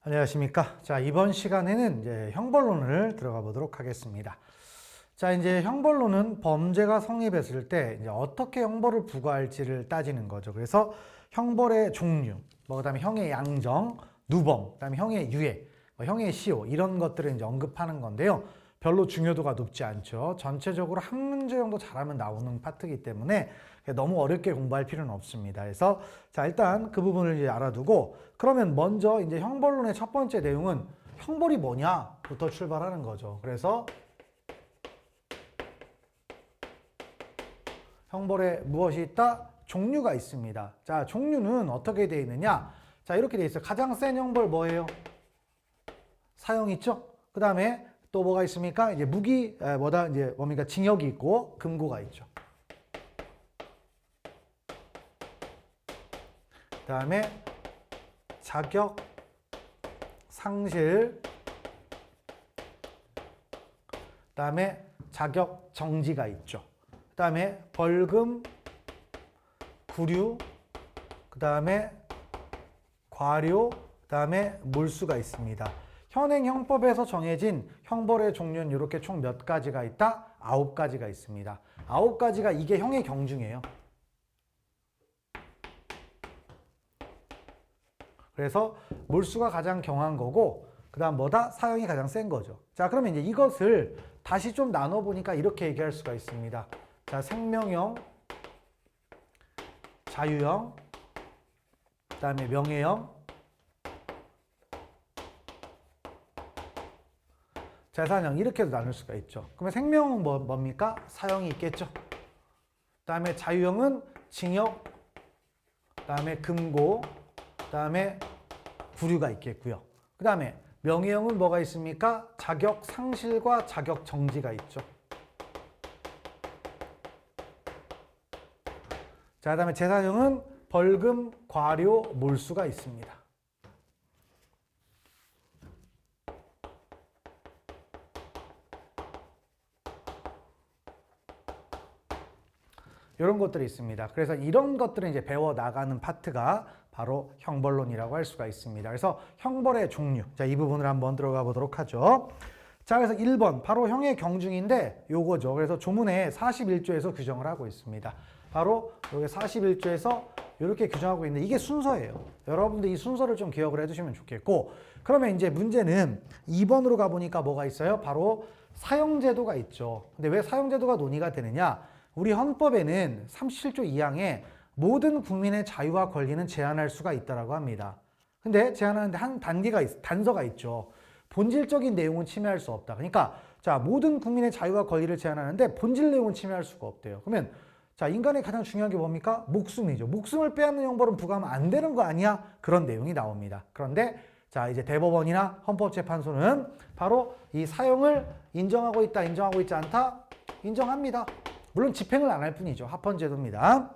안녕하십니까. 자, 이번 시간에는 이제 형벌론을 들어가 보도록 하겠습니다. 자, 이제 형벌론은 범죄가 성립했을 때 이제 어떻게 형벌을 부과할지를 따지는 거죠. 그래서 형벌의 종류, 그다음에 형의 양정, 누범, 그다음에 형의 유예, 형의 시효 이런 것들을 이제 언급하는 건데요. 별로 중요도가 높지 않죠. 전체적으로 한 문제 정도 잘하면 나오는 파트이기 때문에 너무 어렵게 공부할 필요는 없습니다. 그래서 자, 일단 그 부분을 이제 알아두고 그러면 먼저 이제 형벌론의 첫 번째 내용은 형벌이 뭐냐부터 출발하는 거죠. 그래서 형벌에 무엇이 있다? 종류가 있습니다. 자, 종류는 어떻게 되어 있느냐? 자, 이렇게 되어 있어요. 가장 센 형벌 뭐예요? 사형 있죠? 그 다음에 또 뭐가 있습니까? 이제 무기, 이제 뭡니까? 징역이 있고 금고가 있죠. 그 다음에 자격 상실, 그 다음에 자격 정지가 있죠. 그 다음에 벌금, 구류, 그 다음에 과료, 그 다음에 몰수가 있습니다. 현행 형법에서 정해진 형벌의 종류는 이렇게 총 몇 가지가 있다? 9가지가 있습니다. 9가지가 이게 형의 경중이에요. 그래서 몰수가 가장 경한 거고 그 다음 뭐다? 사형이 가장 센 거죠. 자, 그러면 이제 이것을 다시 좀 나눠보니까 이렇게 얘기할 수가 있습니다. 자, 생명형, 자유형, 그 다음에 명예형, 재산형 이렇게도 나눌 수가 있죠. 그러면 생명은 뭡니까? 사형이 있겠죠. 그 다음에 자유형은 징역, 그 다음에 금고, 그 다음에 구류가 있겠고요. 그 다음에 명예형은 뭐가 있습니까? 자격 상실과 자격 정지가 있죠. 자, 그 다음에 재산형은 벌금, 과료, 몰수가 있습니다. 이런 것들이 있습니다. 그래서 이런 것들을 이제 배워 나가는 파트가 바로 형벌론이라고 할 수가 있습니다. 그래서 형벌의 종류. 자, 이 부분을 한번 들어가 보도록 하죠. 자, 그래서 1번 바로 형의 경중인데 요거죠. 그래서 조문에 41조에서 규정을 하고 있습니다. 바로 여기 41조에서 이렇게 규정하고 있는데 이게 순서예요. 여러분들 이 순서를 좀 기억을 해두시면 좋겠고, 그러면 이제 문제는 2번으로 가보니까 뭐가 있어요? 바로 사형제도가 있죠. 근데 왜 사형제도가 논의가 되느냐? 우리 헌법에는 37조 2항에 모든 국민의 자유와 권리는 제한할 수가 있다라고 합니다. 근데 제한하는데 한 단서가 있죠. 본질적인 내용은 침해할 수 없다. 그러니까 자, 모든 국민의 자유와 권리를 제한하는데 본질 내용은 침해할 수가 없대요. 그러면 자, 인간의 가장 중요한 게 뭡니까? 목숨이죠. 목숨을 빼앗는 형벌은 부과하면 안 되는 거 아니야? 그런 내용이 나옵니다. 그런데 자, 이제 대법원이나 헌법재판소는 바로 이 사형을 인정하고 있다, 인정하고 있지 않다? 인정합니다. 물론 집행을 안 할 뿐이죠. 합헌제도입니다.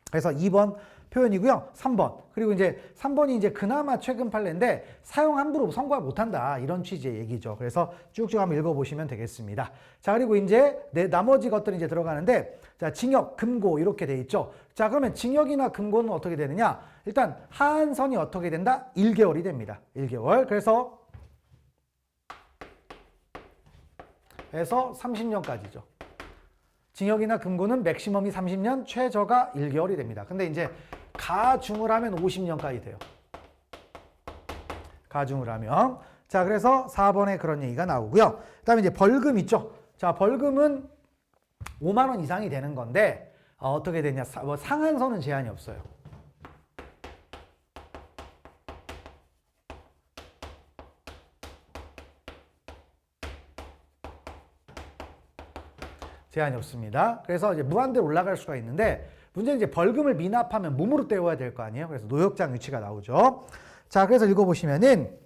그래서 2번 표현이고요. 3번. 그리고 이제 3번이 이제 그나마 최근 판례인데 사형 함부로 선고를 못한다. 이런 취지의 얘기죠. 그래서 쭉쭉 한번 읽어보시면 되겠습니다. 자, 그리고 이제 나머지 것들이 이제 들어가는데 자, 징역, 금고 이렇게 돼 있죠. 자, 그러면 징역이나 금고는 어떻게 되느냐? 일단 하한선이 어떻게 된다? 1개월이 됩니다. 1개월. 그래서 30년까지죠. 징역이나 금고는 맥시멈이 30년, 최저가 1개월이 됩니다. 근데 이제 가중을 하면 50년까지 돼요. 가중을 하면. 자, 그래서 4번에 그런 얘기가 나오고요. 그 다음에 이제 벌금 있죠. 자, 벌금은 5만 원 이상이 되는 건데 어떻게 되냐? 상한선은 제한이 없어요. 제한이 없습니다. 그래서 이제 무한대로 올라갈 수가 있는데 문제는 이제 벌금을 미납하면 몸으로 때워야 될 거 아니에요. 그래서 노역장 위치가 나오죠. 자, 그래서 읽어보시면은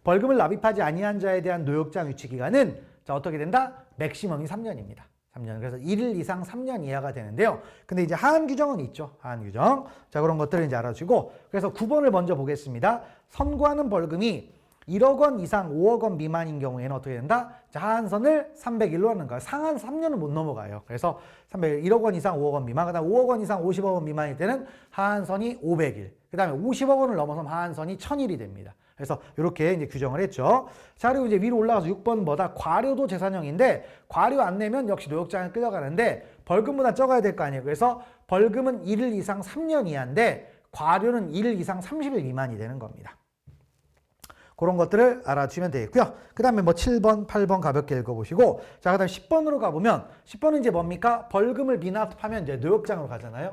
벌금을 납입하지 아니한 자에 대한 노역장 위치 기간은 자, 어떻게 된다? 맥시멈이 3년입니다. 3년. 그래서 1일 이상 3년 이하가 되는데요. 근데 이제 하한 규정은 있죠. 하한 규정. 자, 그런 것들을 이제 알아주고 그래서 9번을 먼저 보겠습니다. 선고하는 벌금이 1억 원 이상 5억 원 미만인 경우에는 어떻게 된다? 자, 하한선을 300일로 하는 거예요. 상한 3년은 못 넘어가요. 그래서 1억 원 이상 5억 원 미만, 그 다음 5억 원 이상 50억 원 미만일 때는 하한선이 500일, 그 다음에 50억 원을 넘어서면 하한선이 1000일이 됩니다. 그래서 이렇게 이제 규정을 했죠. 자, 그리고 이제 위로 올라가서 6번 뭐다? 과료도 재산형인데 과료 안 내면 역시 노역장에 끌려가는데 벌금보다 적어야 될 거 아니에요. 그래서 벌금은 1일 이상 3년 이하인데 과료는 1일 이상 30일 미만이 되는 겁니다. 그런 것들을 알아두시면 되겠고요. 그 다음에 뭐 7번, 8번 가볍게 읽어보시고, 자, 그 다음에 10번으로 가보면 10번은 이제 뭡니까? 벌금을 미납하면 이제 노역장으로 가잖아요.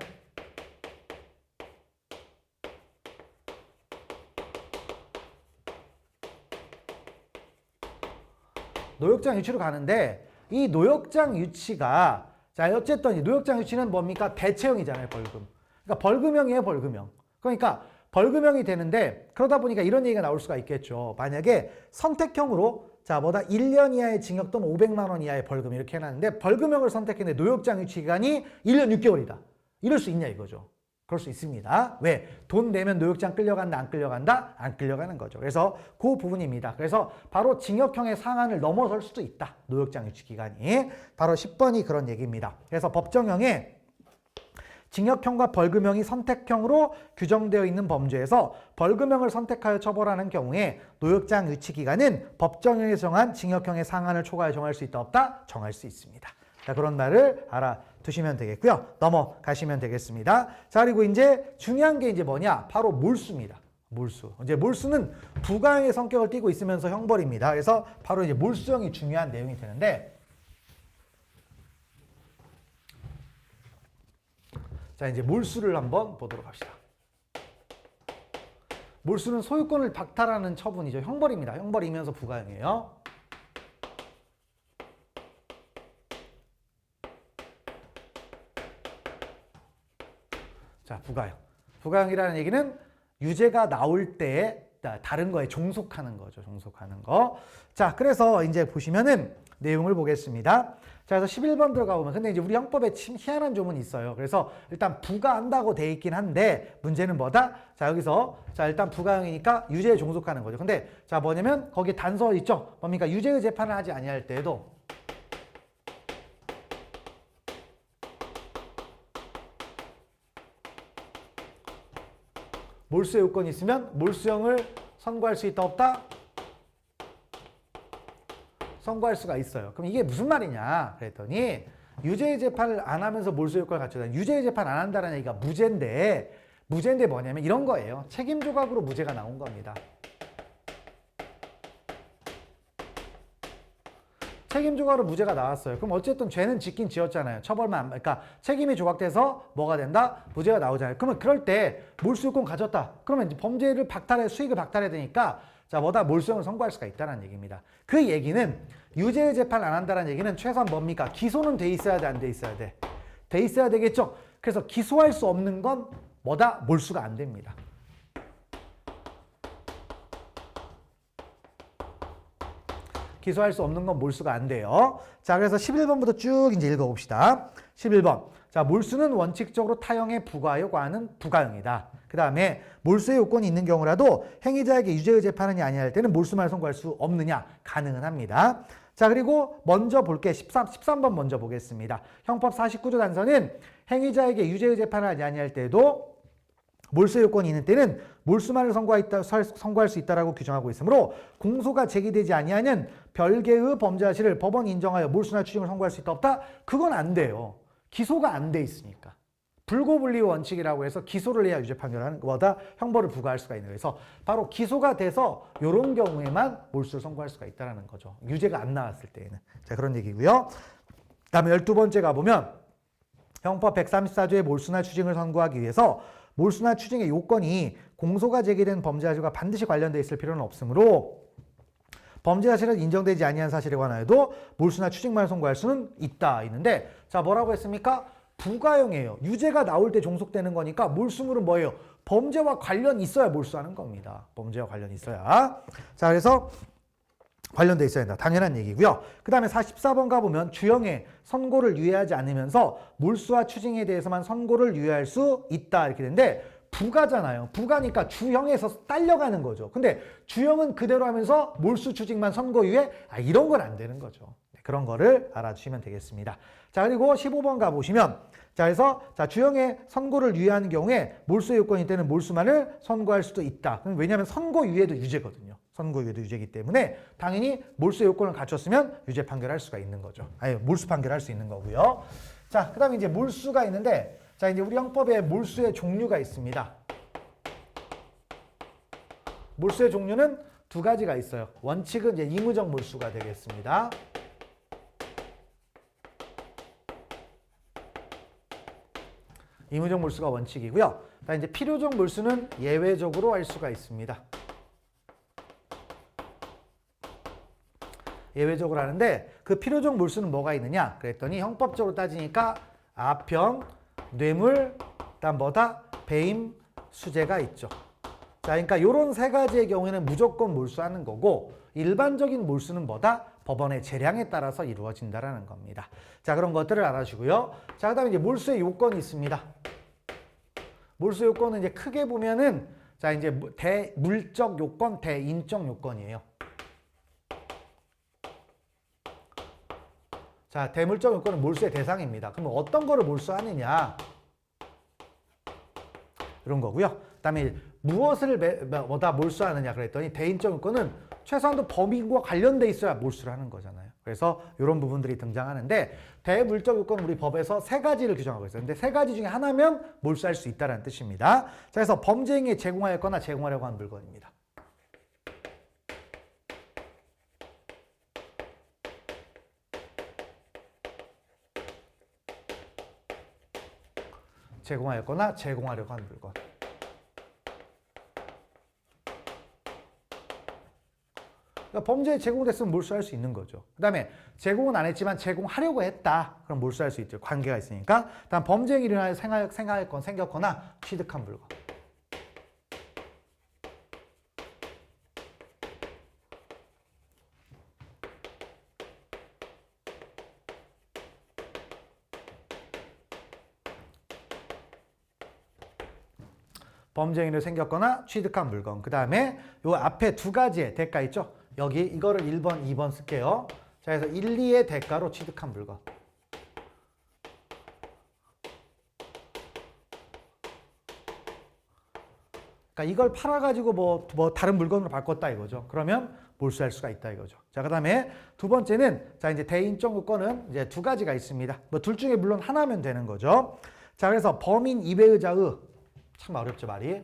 노역장 유치로 가는데 이 노역장 유치가 자 어쨌든 이 노역장 유치는 뭡니까? 대체형이잖아요. 벌금. 그러니까 벌금형이에요. 벌금형. 그러니까 벌금형이 되는데 그러다 보니까 이런 얘기가 나올 수가 있겠죠. 만약에 선택형으로 자 뭐다 1년 이하의 징역 또는 500만 원 이하의 벌금 이렇게 해놨는데 벌금형을 선택했는데 노역장 유치 기간이 1년 6개월이다. 이럴 수 있냐 이거죠. 그럴 수 있습니다. 왜? 돈 내면 노역장 끌려간다, 안 끌려간다? 안 끌려가는 거죠. 그래서 그 부분입니다. 그래서 바로 징역형의 상한을 넘어설 수도 있다. 노역장 유치 기간이. 바로 10번이 그런 얘기입니다. 그래서 법정형에 징역형과 벌금형이 선택형으로 규정되어 있는 범죄에서 벌금형을 선택하여 처벌하는 경우에 노역장 유치 기간은 법정형에 정한 징역형의 상한을 초과해 정할 수 있다, 없다? 정할 수 있습니다. 자, 그런 말을 알아두시면 되겠고요. 넘어가시면 되겠습니다. 자, 그리고 이제 중요한 게 이제 뭐냐? 바로 몰수입니다. 몰수. 이제 몰수는 부가형의 성격을 띠고 있으면서 형벌입니다. 그래서 바로 이제 몰수형이 중요한 내용이 되는데, 자, 이제 몰수를 한번 보도록 합시다. 몰수는 소유권을 박탈하는 처분이죠. 형벌입니다. 형벌이면서 부가형이에요. 자, 부가형. 부가형이라는 얘기는 유죄가 나올 때 다른 거에 종속하는 거죠. 종속하는 거. 자, 그래서 이제 보시면은 내용을 보겠습니다. 자, 그래서 11번 들어가 보면 근데 이제 우리 형법에 참 희한한 조문이 있어요. 그래서 일단 부가한다고 돼 있긴 한데 문제는 뭐다? 자, 여기서 자, 일단 부가형이니까 유죄에 종속하는 거죠. 근데 자, 뭐냐면 거기 단서 있죠? 뭡니까? 유죄의 재판을 하지 아니할 때에도 몰수의 요건이 있으면 몰수형을 선고할 수 있다, 없다? 선고할 수가 있어요. 그럼 이게 무슨 말이냐 그랬더니 유죄의 재판을 안 하면서 몰수의 요건을 갖추다. 유죄의 재판 안 한다는 얘기가 무죄인데 뭐냐면 이런 거예요. 책임 조각으로 무죄가 나온 겁니다. 책임 조각으로 무죄가 나왔어요. 그럼 어쨌든 죄는 짓긴 지었잖아요. 처벌만, 그러니까 책임이 조각돼서 뭐가 된다? 무죄가 나오잖아요. 그러면 그럴 때 몰수요건 가졌다. 그러면 이제 범죄를 수익을 박탈해야 되니까 자, 뭐다? 몰수형을 선고할 수가 있다는 얘기입니다. 그 얘기는 유죄의 재판을 안 한다는 얘기는 최소한 뭡니까? 기소는 돼 있어야 돼, 안 돼 있어야 돼? 돼 있어야 되겠죠? 그래서 기소할 수 없는 건 뭐다? 몰수가 안 됩니다. 기소할 수 없는 건 몰수가 안 돼요. 자, 그래서 11번부터 쭉 이제 읽어봅시다. 11번. 자, 몰수는 원칙적으로 타형에 부과하는 부가형이다. 그 다음에 몰수의 요건이 있는 경우라도 행위자에게 유죄의 재판이 아니할 때는 몰수만 선고할 수 없느냐? 가능은 합니다. 자, 그리고 먼저 볼게. 13번 먼저 보겠습니다. 형법 49조 단서는 행위자에게 유죄의 재판을 아니할 때도 몰수 요건이 있는 때는 몰수만을 선고할 수 있다라고 규정하고 있으므로 공소가 제기되지 아니하는 별개의 범죄 사실을 법원이 인정하여 몰수나 추징을 선고할 수 있다, 없다? 그건 안 돼요. 기소가 안 돼 있으니까. 불고불리 원칙이라고 해서 기소를 해야 유죄 판결하는 것보다 형벌을 부과할 수가 있는 거예요. 그래서 바로 기소가 돼서 이런 경우에만 몰수를 선고할 수가 있다는 거죠. 유죄가 안 나왔을 때에는. 자, 그런 얘기고요. 그다음에 12번째 가보면 형법 134조의 몰수나 추징을 선고하기 위해서 몰수나 추징의 요건이 공소가 제기된 범죄 사실과 반드시 관련되어 있을 필요는 없으므로 범죄 사실은 인정되지 아니한 사실에 관하여도 몰수나 추징만 선고할 수는 있다. 있는데 자, 뭐라고 했습니까? 부가형이에요. 유죄가 나올 때 종속되는 거니까 몰수물은 뭐예요? 범죄와 관련이 있어야 몰수하는 겁니다. 범죄와 관련이 있어야. 자, 그래서 관련돼 있어야 된다. 당연한 얘기고요. 그 다음에 44번 가보면 주형의 선고를 유예하지 않으면서 몰수와 추징에 대해서만 선고를 유예할 수 있다. 이렇게 되는데 부가잖아요. 부가니까 주형에서 딸려가는 거죠. 근데 주형은 그대로 하면서 몰수 추징만 선고 유예? 이런 건 안 되는 거죠. 그런 거를 알아주시면 되겠습니다. 자, 그리고 15번 가보시면, 자, 그래서 자, 주형의 선고를 유예하는 경우에 몰수의 요건이 때는 몰수만을 선고할 수도 있다. 왜냐하면 선고 유예도 유죄거든요. 선고 유예도 유죄이기 때문에 당연히 몰수의 요건을 갖췄으면 유죄 판결할 수가 있는 거죠. 아니, 몰수 판결할 수 있는 거고요. 자, 그다음에 이제 몰수가 있는데, 자, 이제 우리 형법에 몰수의 종류가 있습니다. 몰수의 종류는 두 가지가 있어요. 원칙은 이제 의무적 몰수가 되겠습니다. 의무적 몰수가 원칙이고요. 그다음에 이제 필요적 몰수는 예외적으로 할 수가 있습니다. 예외적으로 하는데 그 필요적 몰수는 뭐가 있느냐? 그랬더니 형법적으로 따지니까 아평, 뇌물, 그다음 뭐다? 배임, 수재가 있죠. 자, 그러니까 이런 세 가지의 경우에는 무조건 몰수하는 거고 일반적인 몰수는 뭐다? 법원의 재량에 따라서 이루어진다라는 겁니다. 자, 그런 것들을 알아주고요. 자, 그다음에 이제 몰수의 요건이 있습니다. 몰수 요건은 이제 크게 보면은 자, 이제 대물적 요건, 대인적 요건이에요. 자, 대물적 요건은 몰수의 대상입니다. 그러면 어떤 거를 몰수하느냐? 이런 거고요. 그다음에 무엇을 뭐다 몰수하느냐 그랬더니 대인적 요건은 최소한도 범인과 관련돼 있어야 몰수를 하는 거잖아요. 그래서 이런 부분들이 등장하는데 대물적 요건은 우리 법에서 세 가지를 규정하고 있어요. 근데 세 가지 중에 하나면 몰수할 수 있다는 뜻입니다. 자, 그래서 범죄 행위에 제공하였거나 제공하려고 하는 물건입니다. 제공하였거나 제공하려고 하는 물건. 그러니까 범죄에 제공됐으면 몰수할 수 있는 거죠. 그 다음에 제공은 안 했지만 제공하려고 했다. 그럼 몰수할 수 있죠. 관계가 있으니까. 다음 범죄 행위를 인하여 생각했건 생겼거나 취득한 물건. 범죄 행위를 생겼거나 취득한 물건. 그 다음에 요 앞에 두 가지의 대가 있죠. 여기 이거를 1번, 2번 쓸게요. 자, 그래서 1, 2의 대가로 취득한 물건. 그러니까 이걸 팔아가지고 뭐 다른 물건으로 바꿨다 이거죠. 그러면 몰수할 수가 있다 이거죠. 자, 그다음에 두 번째는 자, 이제 대인적 요건은 이제 두 가지가 있습니다. 뭐 둘 중에 물론 하나면 되는 거죠. 자, 그래서 범인 이외의자의 참 어렵죠 말이.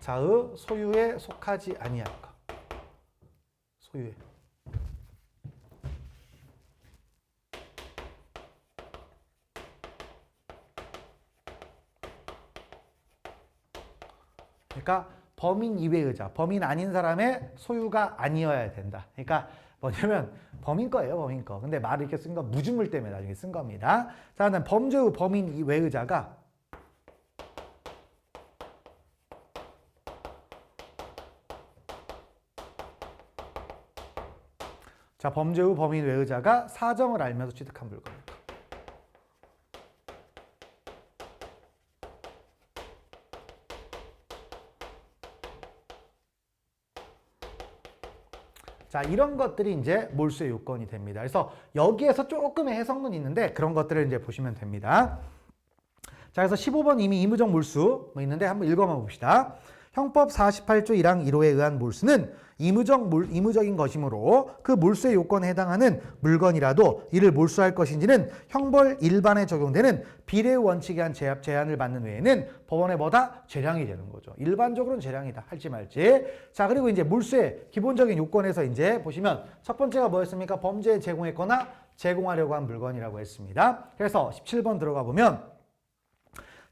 자의 소유에 속하지 아니할까. 소유에. 그러니까 범인 이외의자, 범인 아닌 사람의 소유가 아니어야 된다. 그러니까 뭐냐면 범인 거예요, 범인 거. 근데 말을 이렇게 쓴 건 무주물 때문에 나중에 쓴 겁니다. 자, 그다음 범죄 후 범인 이외의자가 자, 범죄 후 범인 외의자가 사정을 알면서 취득한 물건입니다. 자, 이런 것들이 이제 몰수의 요건이 됩니다. 그래서 여기에서 조금의 해석은 있는데 그런 것들을 이제 보시면 됩니다. 자, 그래서 15번 이미 의무적 몰수 뭐 있는데 한번 읽어봐 봅시다. 형법 48조 1항 1호에 의한 몰수는 의무적인 것이므로 그 몰수의 요건에 해당하는 물건이라도 이를 몰수할 것인지는 형벌 일반에 적용되는 비례 원칙에 한 제한을 받는 외에는 법원의 뭐다? 재량이 되는 거죠. 일반적으로는 재량이다. 할지 말지. 자, 그리고 이제 몰수의 기본적인 요건에서 이제 보시면 첫 번째가 뭐였습니까? 범죄에 제공했거나 제공하려고 한 물건이라고 했습니다. 그래서 17번 들어가 보면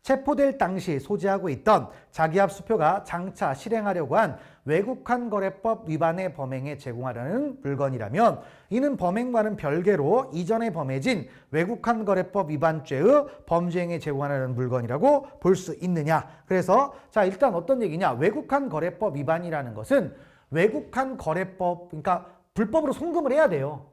체포될 당시 소지하고 있던 자기합 수표가 장차 실행하려고 한 외국환 거래법 위반의 범행에 제공하려는 물건이라면 이는 범행과는 별개로 이전에 범해진 외국환 거래법 위반죄의 범죄행에 제공하려는 물건이라고 볼 수 있느냐. 그래서 자, 일단 어떤 얘기냐. 외국환 거래법 위반이라는 것은 외국환 거래법, 그러니까 불법으로 송금을 해야 돼요.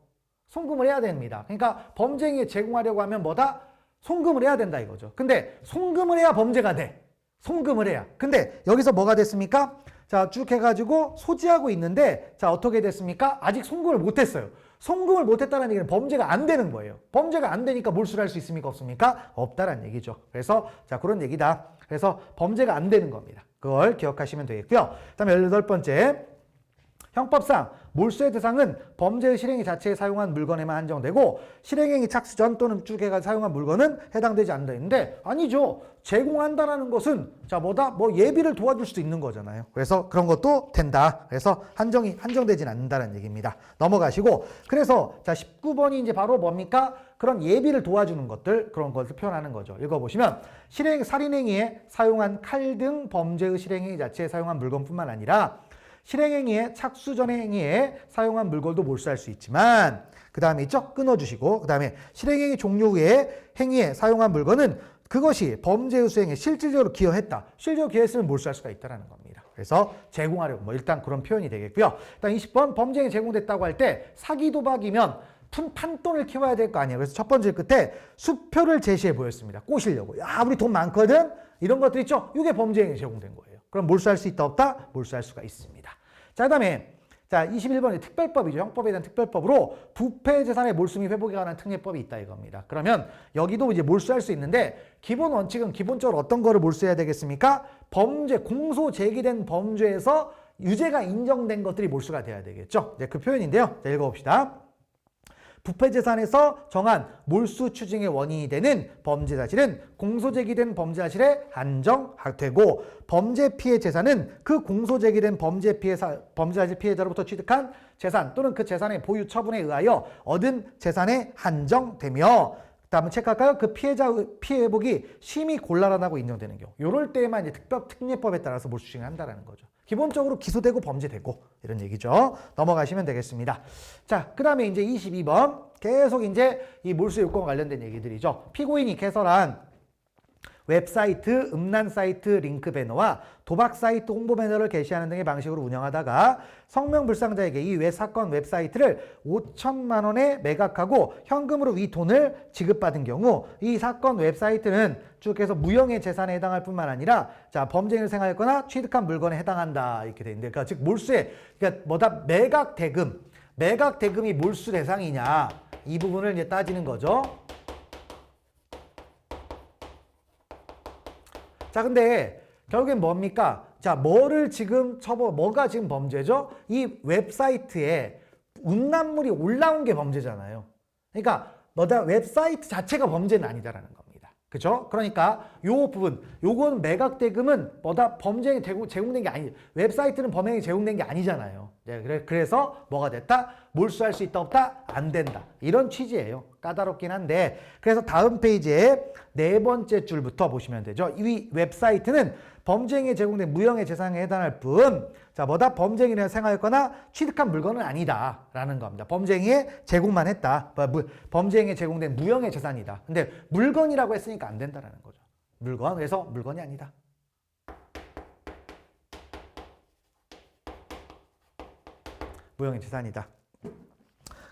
송금을 해야 됩니다. 그러니까 범죄행에 제공하려고 하면 뭐다? 송금을 해야 된다 이거죠. 근데 송금을 해야 범죄가 돼. 송금을 해야. 근데 여기서 뭐가 됐습니까? 자, 쭉 해가지고 소지하고 있는데, 자, 어떻게 됐습니까? 아직 송금을 못했어요. 송금을 못했다는 얘기는 범죄가 안 되는 거예요. 범죄가 안 되니까 몰수를 할 수 있습니까? 없습니까? 없다라는 얘기죠. 그래서, 자, 그런 얘기다. 그래서 범죄가 안 되는 겁니다. 그걸 기억하시면 되겠고요. 그 다음에 18번째. 형법상 몰수의 대상은 범죄의 실행위 자체에 사용한 물건에만 한정되고 실행행위 착수 전 또는 쭉 해가 사용한 물건은 해당되지 않는다 했는데 아니죠. 제공한다라는 것은 자 뭐다? 뭐 예비를 도와줄 수도 있는 거잖아요. 그래서 그런 것도 된다. 그래서 한정되진 않는다는 얘기입니다. 넘어가시고 그래서 자 19번이 이제 바로 뭡니까? 그런 예비를 도와주는 것들 그런 것을 표현하는 거죠. 읽어보시면 살인행위에 사용한 칼 등 범죄의 실행행위 자체에 사용한 물건뿐만 아니라 실행행위에 착수 전의 행위에 사용한 물건도 몰수할 수 있지만 그 다음에 있죠? 끊어주시고 그 다음에 실행행위 종료 후에 행위에 사용한 물건은 그것이 범죄의 수행에 실질적으로 기여했다. 실질적으로 기여했으면 몰수할 수가 있다는 겁니다. 그래서 제공하려고 뭐 일단 그런 표현이 되겠고요. 일단 20번 범죄행위 제공됐다고 할 때 사기 도박이면 판돈을 키워야 될 거 아니에요. 그래서 첫 번째 끝에 수표를 제시해 보였습니다. 꼬시려고. 야 우리 돈 많거든? 이런 것들 있죠? 이게 범죄행위 제공된 거예요. 그럼 몰수할 수 있다 없다? 몰수할 수가 있습니다. 자, 그 다음에 자 21번이 특별법이죠. 형법에 대한 특별법으로 부패 재산의 몰수 및 회복에 관한 특례법이 있다 이겁니다. 그러면 여기도 이제 몰수할 수 있는데 기본 원칙은 기본적으로 어떤 거를 몰수해야 되겠습니까? 범죄, 공소 제기된 범죄에서 유죄가 인정된 것들이 몰수가 돼야 되겠죠. 이제 그 표현인데요. 자, 읽어봅시다. 부패재산에서 정한 몰수 추징의 원인이 되는 범죄 사실은 공소 제기된 범죄 사실에 한정되고 범죄 피해 재산은 그 공소 제기된 범죄 사실 피해자로부터 취득한 재산 또는 그 재산의 보유 처분에 의하여 얻은 재산에 한정되며 다음은 체크할까요? 그 피해자 피해 회복이 심히 곤란하다고 인정되는 경우 이럴 때에만 이제 특례법에 따라서 몰수 추징을 한다는 거죠. 기본적으로 기소되고 범죄되고 이런 얘기죠. 넘어가시면 되겠습니다. 자, 그 다음에 이제 22번 계속 이제 이 몰수 요건과 관련된 얘기들이죠. 피고인이 개설한 웹사이트, 음란 사이트 링크 배너와 도박 사이트 홍보 배너를 게시하는 등의 방식으로 운영하다가 성명불상자에게 이 사건 웹사이트를 5천만 원에 매각하고 현금으로 위 돈을 지급받은 경우 이 사건 웹사이트는 쭉 해서 무형의 재산에 해당할 뿐만 아니라 자 범죄를 생활했거나 취득한 물건에 해당한다 이렇게 돼 있는데 그러니까 즉 몰수에 그러니까 뭐다 매각 대금이 몰수 대상이냐 이 부분을 이제 따지는 거죠. 자, 근데 결국엔 뭡니까? 자, 뭐가 지금 범죄죠? 이 웹사이트에 음란물이 올라온 게 범죄잖아요. 그러니까 웹사이트 자체가 범죄는 아니다라는 겁니다. 그죠? 그러니까 요 부분, 요건 매각 대금은 범죄에 제공된 게 아니, 웹사이트는 범행이 제공된 게 아니잖아요. 네, 그래서 뭐가 됐다? 몰수할 수 있다 없다? 안 된다. 이런 취지예요. 까다롭긴 한데 그래서 다음 페이지에 네 번째 줄부터 보시면 되죠. 이 웹사이트는 범죄행위에 제공된 무형의 재산에 해당할 뿐 자 범죄행위를 생활했거나 취득한 물건은 아니다 라는 겁니다. 범죄행위에 제공만 했다. 범죄행위에 제공된 무형의 재산이다. 근데 물건이라고 했으니까 안 된다라는 거죠. 그래서 물건이 아니다. 무형의 재산이다.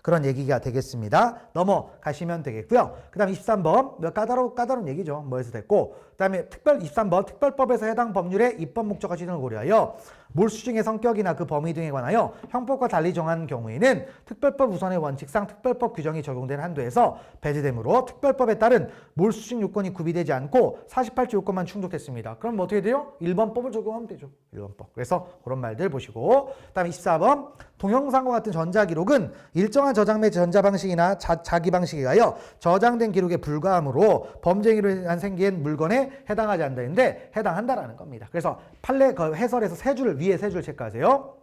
그런 얘기가 되겠습니다. 넘어가시면 되겠고요. 그 다음 23번 까다로운 얘기죠. 뭐에서 됐고 그 다음에 23번 특별법에서 해당 법률의 입법 목적과 시등을 고려하여 몰수증의 성격이나 그 범위 등에 관하여 형법과 달리 정한 경우에는 특별법 우선의 원칙상 특별법 규정이 적용되는 한도에서 배제되므로 특별법에 따른 몰수증 요건이 구비되지 않고 48조 요건만 충족했습니다. 그럼 어떻게 돼요? 1번법을 적용하면 되죠. 1번법. 그래서 그런 말들 보시고 그 다음에 24번 동영상과 같은 전자기록은 일정한 저장 및 전자 방식이나 자기 방식에 의하여 저장된 기록에 불과하므로 범죄행위로 인한 생긴 물건에 해당하지 않는데 해당한다라는 겁니다. 그래서 판례 해설에서 위에 세 줄 체크하세요.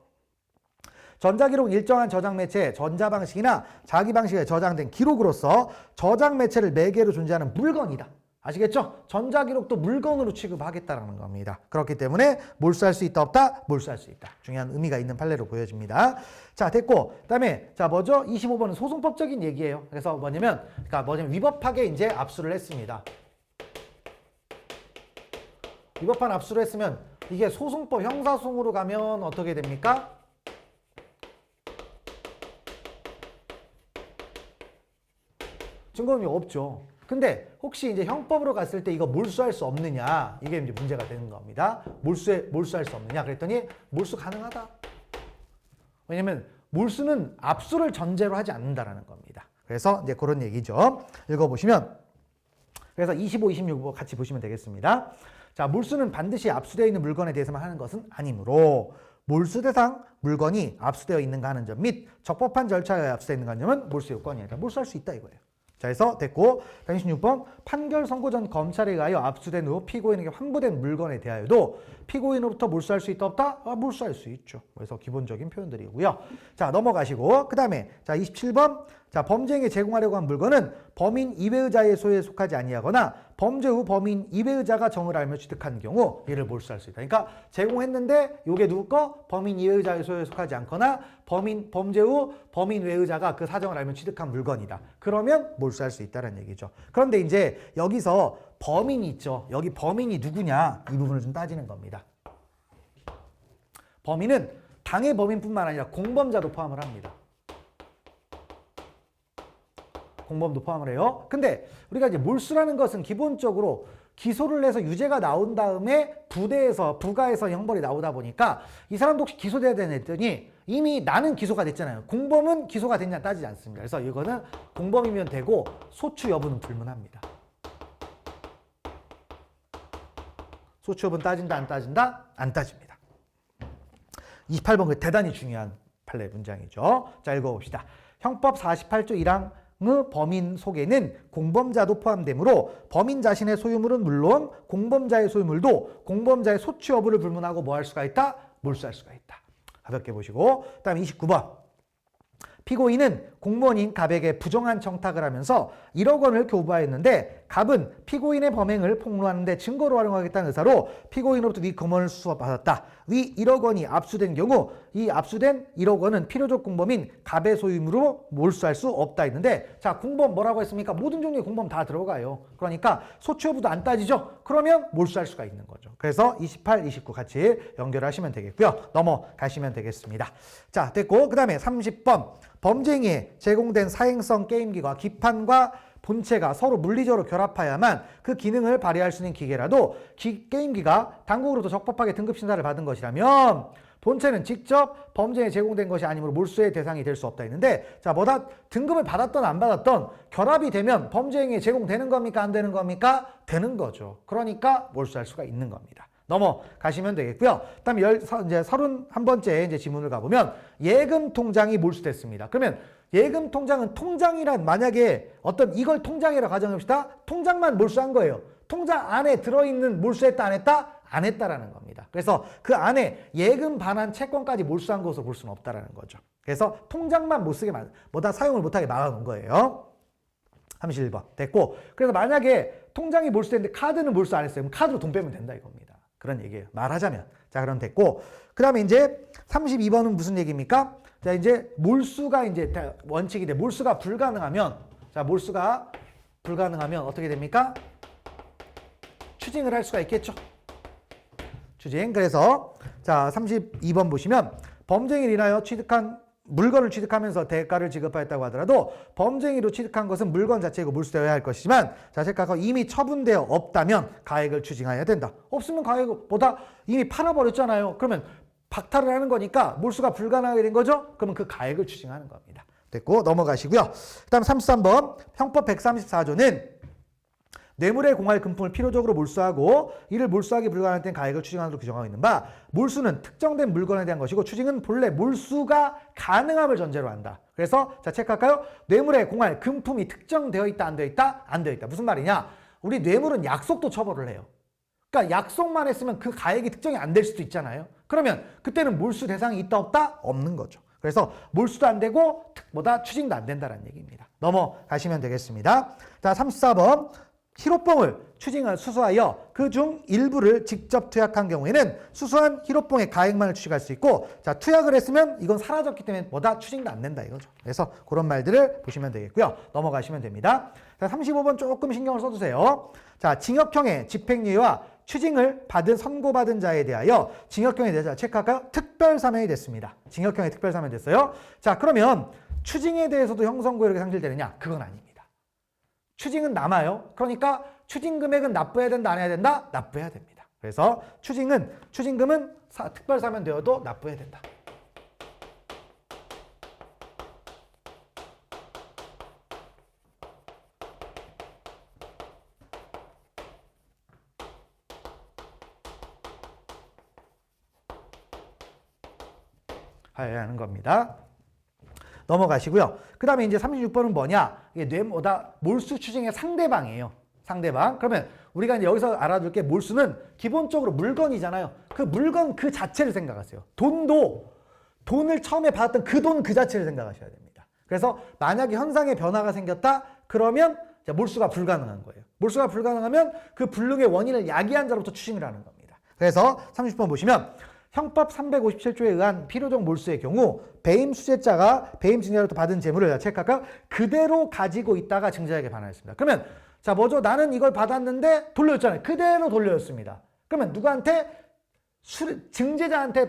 전자기록 일정한 저장 매체, 전자 방식이나 자기 방식에 저장된 기록으로서 저장 매체를 매개로 존재하는 물건이다. 아시겠죠? 전자기록도 물건으로 취급하겠다라는 겁니다. 그렇기 때문에 몰수할 수 있다 없다? 몰수할 수 있다. 중요한 의미가 있는 판례로 보여집니다. 자, 됐고 그다음에 자 뭐죠? 25번은 소송법적인 얘기예요. 그래서 뭐냐면 위법하게 이제 압수를 했습니다. 위법한 압수를 했으면 이게 소송법 형사소송으로 가면 어떻게 됩니까? 증거인멸 없죠. 근데 혹시 이제 형법으로 갔을 때 이거 몰수할 수 없느냐? 이게 이제 문제가 되는 겁니다. 몰수할 수 없느냐? 그랬더니 몰수 가능하다. 왜냐면 몰수는 압수를 전제로 하지 않는다라는 겁니다. 그래서 이제 그런 얘기죠. 읽어보시면 그래서 25, 26 같이 보시면 되겠습니다. 자, 몰수는 반드시 압수되어 있는 물건에 대해서만 하는 것은 아니므로 몰수 대상 물건이 압수되어 있는가 하는 점 및 적법한 절차에 압수되어 있는가 하는 점은 몰수 요건이 아니라 몰수할 수 있다 이거예요. 자, 해서 됐고, 26번 판결 선고 전 검찰에 의하여 압수된 후 피고인에게 환부된 물건에 대하여도 피고인으로부터 몰수할 수 있다 없다? 몰수할 수 있죠. 그래서 기본적인 표현들이고요. 자, 넘어가시고 그 다음에 자 27번 자 범죄행위에 제공하려고 한 물건은 범인 이외의자의 소유에 속하지 아니하거나 범죄 후 범인 이외의자가 정을 알며 취득한 경우 이를 몰수할 수 있다. 그러니까 제공했는데 이게 누구 거? 범인 이외의자의 소유에 속하지 않거나 범죄 후 범인 외의자가 그 사정을 알며 취득한 물건이다. 그러면 몰수할 수 있다는 얘기죠. 그런데 이제 여기서 범인이 있죠. 여기 범인이 누구냐? 이 부분을 좀 따지는 겁니다. 범인은 당해 범인뿐만 아니라 공범자도 포함을 합니다. 공범도 포함을 해요. 근데 우리가 이제 몰수라는 것은 기본적으로 기소를 해서 유죄가 나온 다음에 부가에서 형벌이 나오다 보니까 이 사람도 혹시 기소돼야 되나 했더니 이미 나는 기소가 됐잖아요. 공범은 기소가 됐냐 따지지 않습니다. 그래서 이거는 공범이면 되고 소추 여부는 불문합니다. 소추 여부는 따진다 안 따진다? 안 따집니다. 28번 대단히 중요한 판례 문장이죠. 자, 읽어봅시다. 형법 48조 1항 범인 속에는 공범자도 포함되므로 범인 자신의 소유물은 물론 공범자의 소유물도 공범자의 소추 여부를 불문하고 뭐 할 수가 있다? 몰수할 수가 있다. 가볍게 보시고 그 다음에 29번 피고인은 공무원인 갑에게 부정한 청탁을 하면서 1억 원을 교부하였는데 갑은 피고인의 범행을 폭로하는 데 증거로 활용하겠다는 의사로 피고인으로부터 위 금원을 수수받았다. 위 1억 원이 압수된 경우 이 압수된 1억 원은 필요적 공범인 갑의 소유물로 몰수할 수 없다 했는데 자, 공범 뭐라고 했습니까? 모든 종류의 공범 다 들어가요. 그러니까 소추 여부도 안 따지죠? 그러면 몰수할 수가 있는 거죠. 그래서 28, 29 같이 연결하시면 되겠고요. 넘어가시면 되겠습니다. 자, 됐고 그 다음에 30번 범죄행위에 제공된 사행성 게임기가 기판과 본체가 서로 물리적으로 결합하여야만 그 기능을 발휘할 수 있는 기계라도 게임기가 당국으로부터 적법하게 등급 심사를 받은 것이라면 본체는 직접 범죄에 제공된 것이 아니므로 몰수의 대상이 될 수 없다 했는데 자, 뭐다 등급을 받았던 안 받았던 결합이 되면 범죄행위에 제공되는 겁니까? 안 되는 겁니까? 되는 거죠. 그러니까 몰수할 수가 있는 겁니다. 넘어가시면 되겠고요. 그다음에 이제 31번째 이제 지문을 가보면 예금 통장이 몰수됐습니다. 그러면 예금 통장은 통장이란 만약에 어떤 이걸 통장이라 가정합시다. 통장만 몰수한 거예요. 통장 안에 들어있는 몰수했다 안 했다? 안 했다라는 겁니다. 그래서 그 안에 예금 반환 채권까지 몰수한 것으로 볼 수는 없다라는 거죠. 그래서 통장만 못 쓰게 사용을 못하게 막아놓은 거예요. 31번 됐고 그래서 만약에 통장이 몰수됐는데 카드는 몰수 안 했어요. 그럼 카드로 돈 빼면 된다 이겁니다. 그런 얘기예요. 말하자면. 자, 그럼 됐고. 그 다음에 이제 32번은 무슨 얘기입니까? 자, 이제 몰수가 이제 원칙이 돼. 몰수가 불가능하면, 자, 몰수가 불가능하면 어떻게 됩니까? 추징을 할 수가 있겠죠. 추징. 그래서, 자, 32번 보시면 범죄행위를 인하여 물건을 취득하면서 대가를 지급하였다고 하더라도 범죄행위로 취득한 것은 물건 자체이고 몰수되어야 할 것이지만 자, 생각하고 이미 처분되어 없다면 가액을 추징해야 된다. 없으면 가액보다 이미 팔아버렸잖아요. 그러면 박탈을 하는 거니까 몰수가 불가능하게 된 거죠. 그러면 그 가액을 추징하는 겁니다. 됐고 넘어가시고요. 그 다음 33번 형법 134조는 뇌물의 공할 금품을 필요적으로 몰수하고 이를 몰수하기 불가능할 땐 가액을 추징하도록 규정하고 있는 바 몰수는 특정된 물건에 대한 것이고 추징은 본래 몰수가 가능함을 전제로 한다. 그래서 자, 체크할까요? 뇌물의 공할 금품이 특정되어 있다 안 되어 있다? 안 되어 있다. 무슨 말이냐? 우리 뇌물은 약속도 처벌을 해요. 그러니까 약속만 했으면 그 가액이 특정이 안 될 수도 있잖아요. 그러면 그때는 몰수 대상이 있다 없다? 없는 거죠. 그래서 몰수도 안 되고 추징도 안 된다는 얘기입니다. 넘어가시면 되겠습니다. 자, 34번 희로뽕을 수수하여 그중 일부를 직접 투약한 경우에는 수수한 희로뽕의 가액만을 추징할 수 있고 자, 투약을 했으면 이건 사라졌기 때문에 추징도 안 된다 이거죠. 그래서 그런 말들을 보시면 되겠고요. 넘어가시면 됩니다. 자, 35번 조금 신경을 써주세요. 자, 징역형의 집행유예와 추징을 선고받은 자에 대하여 징역형에 대해서 체크할까요? 특별사면이 됐습니다. 징역형의 특별사면이 됐어요. 자, 그러면 추징에 대해서도 형선고유력이 상실되느냐? 그건 아닙니다. 추징은 남아요. 그러니까 추징 금액은 납부해야 된다, 안 해야 된다? 납부해야 됩니다. 그래서 추징금은 특별 사면 되어도 납부해야 된다. 해야 하는 겁니다. 넘어가시고요. 그 다음에 이제 36번은 뭐냐? 이게 뇌모다 몰수 추징의 상대방이에요. 상대방. 그러면 우리가 이제 여기서 알아둘 게 몰수는 기본적으로 물건이잖아요. 그 물건 그 자체를 생각하세요. 돈을 처음에 받았던 그 돈 그 자체를 생각하셔야 됩니다. 그래서 만약에 현상의 변화가 생겼다? 그러면 몰수가 불가능한 거예요. 몰수가 불가능하면 그 불능의 원인을 야기한 자로부터 추징을 하는 겁니다. 그래서 30번 보시면 형법 357조에 의한 필요적 몰수의 경우 배임 수재자가 배임 증자로부터 받은 재물을 체크할까 그대로 가지고 있다가 증자에게 반환했습니다. 그러면 자 뭐죠? 나는 이걸 받았는데 돌려줬잖아요. 그대로 돌려줬습니다. 그러면 누구한테? 증제자한테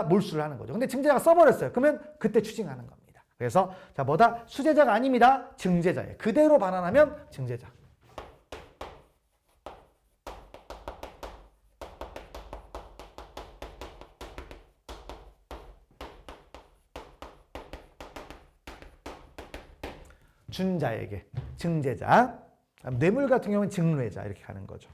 몰수를 하는 거죠. 근데 증제자가 써버렸어요. 그러면 그때 추징하는 겁니다. 그래서 자 수재자가 아닙니다. 증제자예요. 그대로 반환하면 증제자. 준자에게 증제자, 뇌물 같은 경우는 증례자 이렇게 가는 거죠.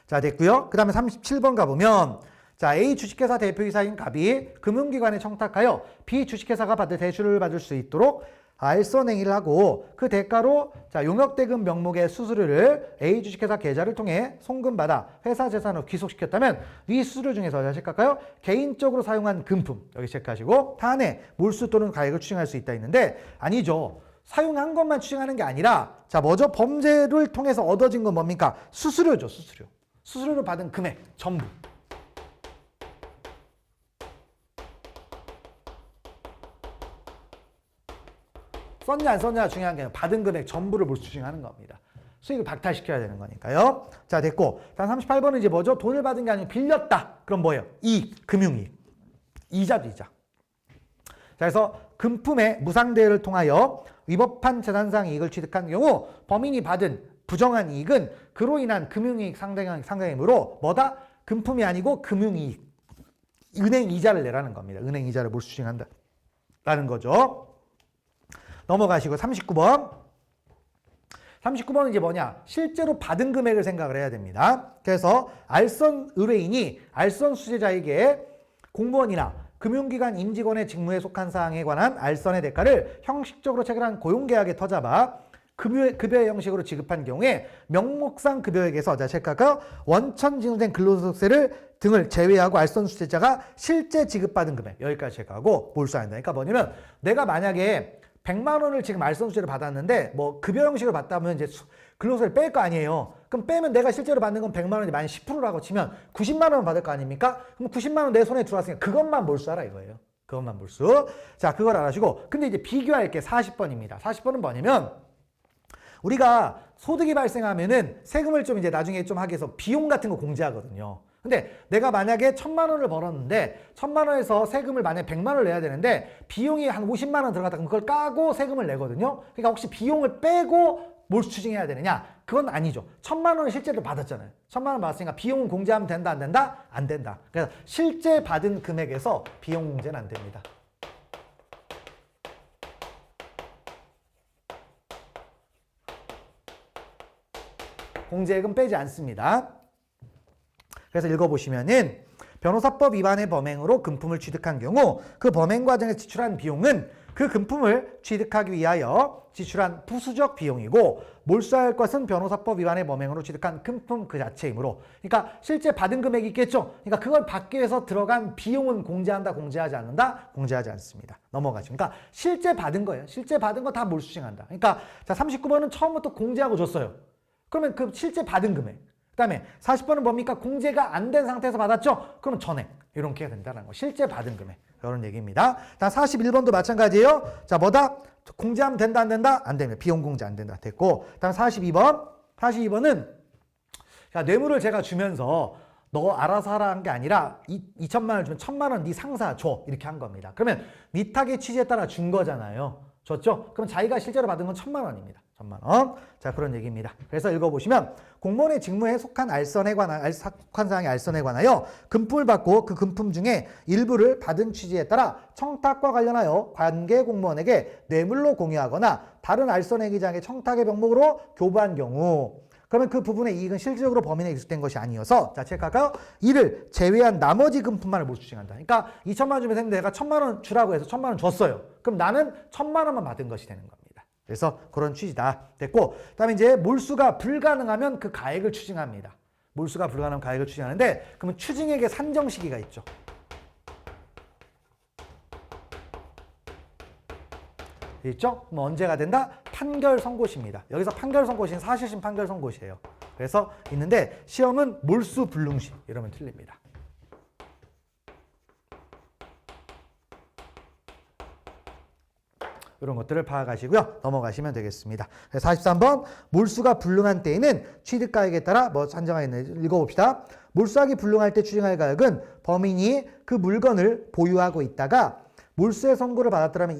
자 됐고요. 그 다음에 37번 가보면 자 A 주식회사 대표이사인 갑이 금융기관에 청탁하여 B 주식회사가 대출을 받을 수 있도록 알선행위를 하고 그 대가로 자 용역대금 명목의 수수료를 A 주식회사 계좌를 통해 송금받아 회사 재산으로 귀속시켰다면 이 수수료 중에서 자 체크할까요? 개인적으로 사용한 금품 여기 체크하시고 탄핵, 몰수 또는 가액을 추징할 수 있다 있는데 아니죠. 사용한 것만 추징하는 게 아니라 자 뭐죠? 범죄를 통해서 얻어진 건 뭡니까? 수수료죠. 수수료로 받은 금액 전부. 썼냐 안 썼냐가 중요한 게 아니라 받은 금액 전부를 몰수 추징하는 겁니다. 수익을 박탈시켜야 되는 거니까요. 자 됐고 다음 38번은 이제 뭐죠? 돈을 받은 게 아니고 빌렸다. 그럼 뭐예요? 이익, 금융이익. 이자도 이자. 자 그래서 금품의 무상대여를 통하여 위법한 재산상 이익을 취득한 경우 범인이 받은 부정한 이익은 그로 인한 금융이익 상당이므로 뭐다? 금품이 아니고 금융이익. 은행 이자를 내라는 겁니다. 은행 이자를 몰수 추징한다라는 거죠. 넘어가시고 39번. 39번은 이제 뭐냐? 실제로 받은 금액을 생각을 해야 됩니다. 그래서 알선 의뢰인이 알선 수재자에게 공무원이나 금융기관 임직원의 직무에 속한 사항에 관한 알선의 대가를 형식적으로 체결한 고용계약에 터잡아 급여의 형식으로 지급한 경우에 명목상 급여액에서 자 체크할까요? 원천 징수된 근로소득세를 등을 제외하고 알선 수재자가 실제 지급받은 금액 여기까지 체크하고 몰수한다. 그러니까 뭐냐면 내가 만약에 100만 원을 지금 알선 수재를 받았는데 뭐 급여 형식으로 받다면 이제 근로소득세를 뺄 거 아니에요. 그럼 빼면 내가 실제로 받는 건 100만 원이 만약 10%라고 치면 90만 원 받을 거 아닙니까? 그럼 90만 원 내 손에 들어왔으니까 그것만 몰수하라 이거예요. 그것만 몰수. 자, 그걸 알아주고 근데 이제 비교할 게 40번입니다. 40번은 뭐냐면 우리가 소득이 발생하면은 세금을 좀 이제 나중에 좀 하기 위해서 비용 같은 거 공제하거든요. 근데 내가 만약에 1,000만 원을 벌었는데 1,000만 원에서 세금을 만약에 100만 원을 내야 되는데 비용이 한 50만 원 들어갔다 그럼 그걸 까고 세금을 내거든요. 그러니까 혹시 비용을 빼고 몰수 추징해야 되느냐? 그건 아니죠. 1,000만 원을 실제로 받았잖아요. 1,000만 원 받았으니까 비용은 공제하면 된다 안 된다? 안 된다. 그래서 실제 받은 금액에서 비용 공제는 안 됩니다. 공제액은 빼지 않습니다. 그래서 읽어보시면은 변호사법 위반의 범행으로 금품을 취득한 경우 그 범행 과정에 지출한 비용은 그 금품을 취득하기 위하여 지출한 부수적 비용이고 몰수할 것은 변호사법 위반의 범행으로 취득한 금품 그 자체이므로 그러니까 실제 받은 금액이 있겠죠. 그러니까 그걸 받기 위해서 들어간 비용은 공제한다, 공제하지 않는다? 공제하지 않습니다. 넘어가죠. 그러니까 실제 받은 거예요. 실제 받은 거 다 몰수 추징한다. 그러니까 자 39번은 처음부터 공제하고 줬어요. 그러면 그 실제 받은 금액. 그 다음에 40번은 뭡니까? 공제가 안 된 상태에서 받았죠? 그러면 전액. 이렇게 해야 된다는 거. 실제 받은 금액. 이런 얘기입니다. 다음 41번도 마찬가지예요. 자, 뭐다? 공제하면 된다, 안 된다? 안 됩니다. 비용 공제 안 된다. 됐고. 다음 42번. 42번은 자, 뇌물을 제가 주면서 너 알아서 하라 한 게 아니라 2천만 원 주면 1,000만 원 네 상사 줘. 이렇게 한 겁니다. 그러면 위탁의 취지에 따라 준 거잖아요. 줬죠? 그럼 자기가 실제로 받은 건 1,000만 원입니다. 천만 원. 자, 그런 얘기입니다. 그래서 읽어보시면 공무원의 직무에 속한 속한 사항의 알선에 관하여 금품을 받고 그 금품 중에 일부를 받은 취지에 따라 청탁과 관련하여 관계 공무원에게 뇌물로 공유하거나 다른 알선행위장의 청탁의 명목으로 교부한 경우, 그러면 그 부분의 이익은 실질적으로 범인에 익숙된 것이 아니어서, 자, 체크할까요? 이를 제외한 나머지 금품만을 몰수 추징한다. 그러니까 2천만 원 주면 되는데 내가 1,000만 원 주라고 해서 1,000만 원 줬어요. 그럼 나는 1,000만 원만 받은 것이 되는 겁니다. 그래서 그런 취지다. 됐고, 그다음에 이제 몰수가 불가능하면 그 가액을 추징합니다. 몰수가 불가능하면 가액을 추징하는데, 그러면 추징액의 산정 시기가 있죠. 있죠? 그럼 언제가 된다? 판결 선고시입니다. 여기서 판결 선고시는 사실심 판결 선고시예요. 그래서 있는데 시험은 몰수 불능시 이러면 틀립니다. 이런 것들을 파악하시고요. 넘어가시면 되겠습니다. 43번 몰수가 불능한 때에는 취득가액에 따라 뭐 산정하겠네. 읽어봅시다. 몰수하기 불능할 때 추징할 가액은 범인이 그 물건을 보유하고 있다가 몰수의 선고를 받았더라면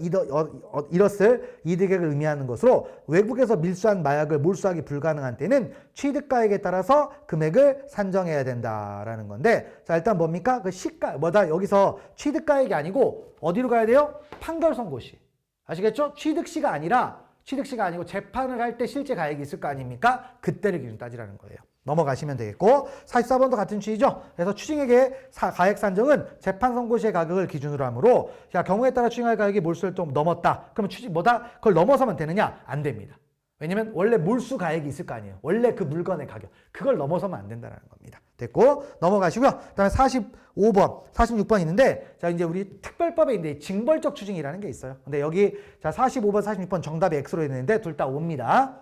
잃었을 이득액을 의미하는 것으로 외국에서 밀수한 마약을 몰수하기 불가능한 때는 취득가액에 따라서 금액을 산정해야 된다라는 건데, 자, 일단 뭡니까? 그 시가 뭐다? 여기서 취득가액이 아니고 어디로 가야 돼요? 판결 선고시. 아시겠죠? 취득시가 아니고 재판을 할 때 실제 가액이 있을 거 아닙니까? 그때를 기준 따지라는 거예요. 넘어가시면 되겠고, 44번도 같은 취지죠. 그래서 추징액의 가액 산정은 재판 선고시의 가격을 기준으로 하므로, 자, 경우에 따라 추징할 가격이 몰수를 좀 넘었다. 그러면 추징 뭐다? 그걸 넘어서면 되느냐? 안 됩니다. 왜냐면 원래 몰수 가액이 있을 거 아니에요. 원래 그 물건의 가격. 그걸 넘어서면 안 된다는 겁니다. 됐고, 넘어가시고요. 그다음에 45번, 46번 있는데, 자, 이제 우리 특별법에 이제 징벌적 추징이라는 게 있어요. 근데 여기 자, 45번, 46번 정답이 X로 있는데 둘 다 O입니다.